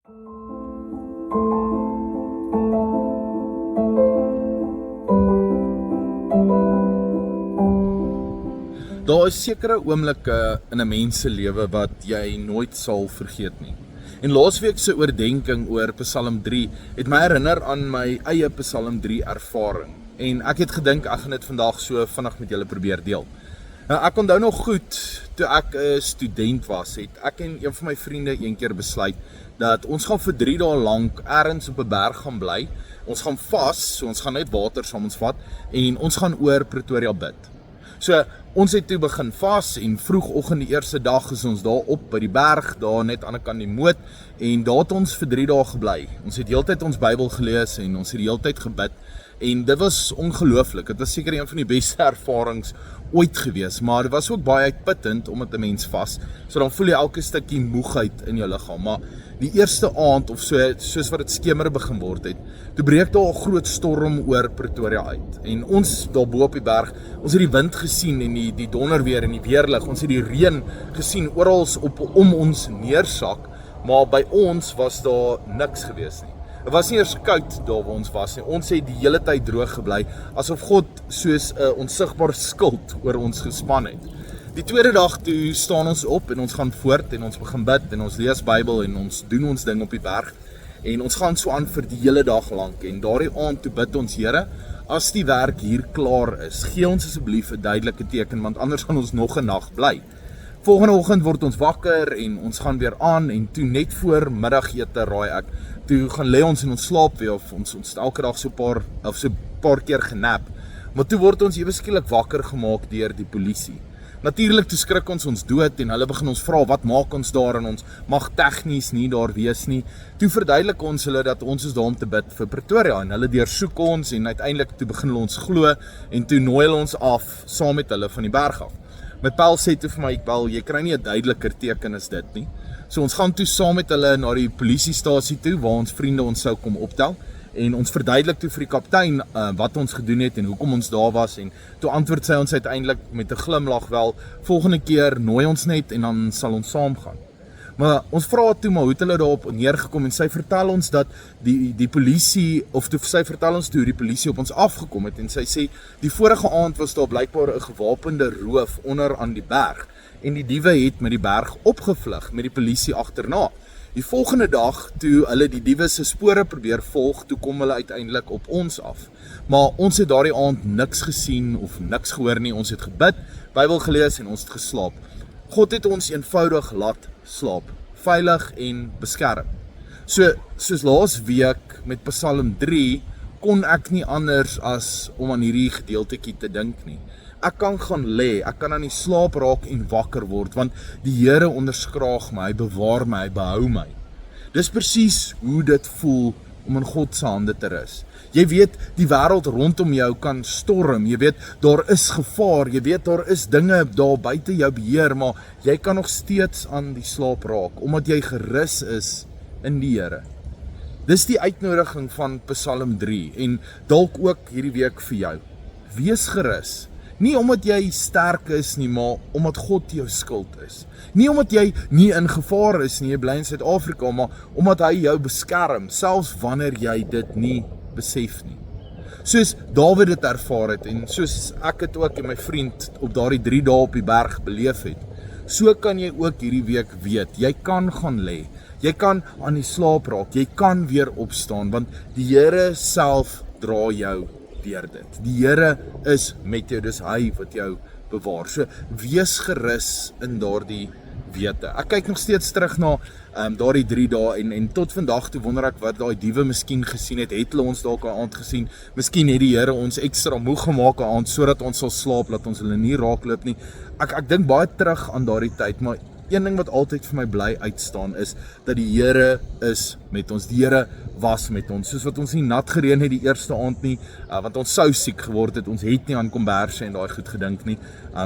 Daar is sekere oomblikke in 'n mens se lewe wat jy nooit sal vergeet nie. En laasweek se oordenking oor Psalm 3 het my herinner aan my eie Psalm 3 ervaring. En ek het gedink ek gaan dit vandag so vinnig met julle probeer deel. Nou, ek onthou nog goed, toe ek 'n student was, het ek en een van my vriende een keer besluit dat ons gaan vir 3 dae lank ergens op 'n berg gaan bly. Ons gaan vas, so ons gaan net water saam ons vat en ons gaan oor Pretoria bid. So, ons het toe begin vas en vroegoggend die eerste dag is ons daar op by die berg, daar net aan die kant die moot en daar het ons vir 3 dae gebly. Ons het heeltyd ons Bybel gelees en ons het die heeltyd gebid en dit was ongelooflik. Dit was seker een van die beste ervarings ooit gewees, maar dit was ook baie uitputtend omdat 'n mens vas, so dan voel jy elke stukkie moegheid in jou liggaam. Maar die eerste aand of so, soos wat dit skemer begin word het, toe breek daar 'n groot storm oor Pretoria uit. En ons daar bo op die berg, ons het die wind gesien en die donderweer en die weerlig, ons het die reën gesien oral om ons neersak, maar by ons was daar niks gewees nie. Dit was nie eers koud daar waar ons was nie. Ons het die hele tyd droog gebly, asof God soos 'n onsigbare skild oor ons gespan het. Die tweede dag toe staan ons op en ons gaan voort en ons begin bid en ons lees Bybel en ons doen ons ding op die berg. En ons gaan so aan vir die hele dag lank en daardie aand toe bid ons, Here, as die werk hier klaar is, gee ons asseblief 'n duidelike teken, want anders gaan ons nog 'n nag bly. Volgende oggend word ons wakker en ons gaan weer aan en toe net voor middagete raai ek, toe gaan lê ons en ons slaap weer of ons elke dag so paar keer genap. Maar toe word ons ewe skielik wakker gemaak deur die polisie. Natuurlik toe skrik ons dood en hulle begin ons vra wat maak ons daar en ons mag tegnies nie daar wees nie. Toe verduidelik ons hulle dat ons is daar om te bid vir Pretoria en hulle deursoek ons en uiteindelik toe begin hulle ons glo en toe nooi hulle ons af saam met hulle van die berg af. My Paul sê toe vir my, Paul, jy kry nie 'n duideliker teken as dit nie. So ons gaan toe saam met hulle na die polisiestasie toe waar ons vriende ons sou kom optel en ons verduidelik toe vir die kaptein wat ons gedoen het en hoekom ons daar was en toe antwoord sy ons uiteindelik met 'n glimlag wel, volgende keer nooi ons net en dan sal ons saamgaan. Maar ons vra toe maar hoe het hulle daarop neergekom en sy vertel ons dat die polisie, of sy vertel ons toe die polisie op ons afgekom het en sy sê die vorige aand was daar blykbaar 'n gewapende roof onder aan die berg en die diewe het met die berg opgevlug met die polisie agterna. Die volgende dag toe hulle die diewe se spore probeer volg, toe kom hulle uiteindelik op ons af. Maar ons het daardie aand niks gesien of niks gehoor nie. Ons het gebid, Bybel gelees en ons het geslaap. God het ons eenvoudig laat slaap, veilig en beskerm. Soos laas week met Psalm 3 kon ek nie anders as om aan hierdie gedeeltetjie te dink nie. Ek kan gaan lê, ek kan aan die slaap raak en wakker word, want die Here onderskraag my, hy bewaar my, hy behou my. Dis presies hoe dit voel om in God se hande te rus. Jy weet, die wêreld rondom jou kan storm, jy weet, daar is gevaar, jy weet, daar is dinge daar buite jou beheer, maar jy kan nog steeds aan die slaap raak, omdat jy gerus is in die Here. Dis die uitnodiging van Psalm 3, en dalk ook hierdie week vir jou. Wees gerus. Nie omdat jy sterk is nie, maar omdat God jou skild is. Nie omdat jy nie in gevaar is nie, jy bly in Suid-Afrika, maar omdat hy jou beskerm, selfs wanneer jy dit nie besef nie. Soos Dawid dit ervaar het, en soos ek het ook en my vriend op daardie 3 dae op die berg beleef het, so kan jy ook hierdie week weet, jy kan gaan lê, jy kan aan die slaap raak, jy kan weer opstaan, want die Here self dra jou deur dit. Die Here is met jou, dis hy wat jou bewaar. So wees gerus in daardie wete. Ek kyk nog steeds terug na daardie 3 dae en tot vandag toe wonder ek wat daai diewe miskien gesien het hulle ons dalk 'n aand gesien, miskien het die Here ons ekstra moeg gemaak 'n aand, sodat ons sal slaap, laat ons hulle nie raakloop nie. Ek dink baie terug aan daardie tyd, maar een ding wat altyd vir my bly uitstaan is, dat die Here is met ons, die Here was met ons, soos wat ons nie nat gereën het die eerste aand nie, want ons sou siek geword het, ons het nie aan komberse en daai goed gedink nie,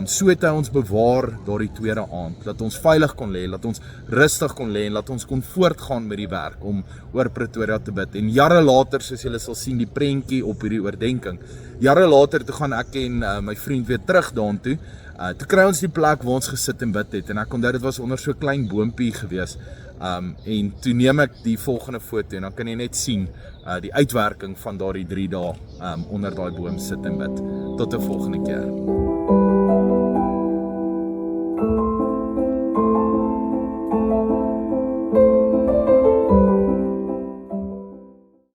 so het hy ons bewaar daardie tweede aand, dat ons veilig kon lê, dat ons rustig kon lê, en dat ons kon voortgaan met die werk, om oor Pretoria te bid, en jare later, soos julle sal sien, die prentjie op hierdie oordenking, jare later toe gaan ek en my vriend weer terug daartoe, Toe kry ons die plek waar ons gesit en bid het, en ek onthou dit was onder so 'n klein boompie gewees, en toe neem ek die volgende foto, en dan kan jy net sien, die uitwerking van daardie 3 dae, onder daai boom sit en bid. Tot 'n volgende keer.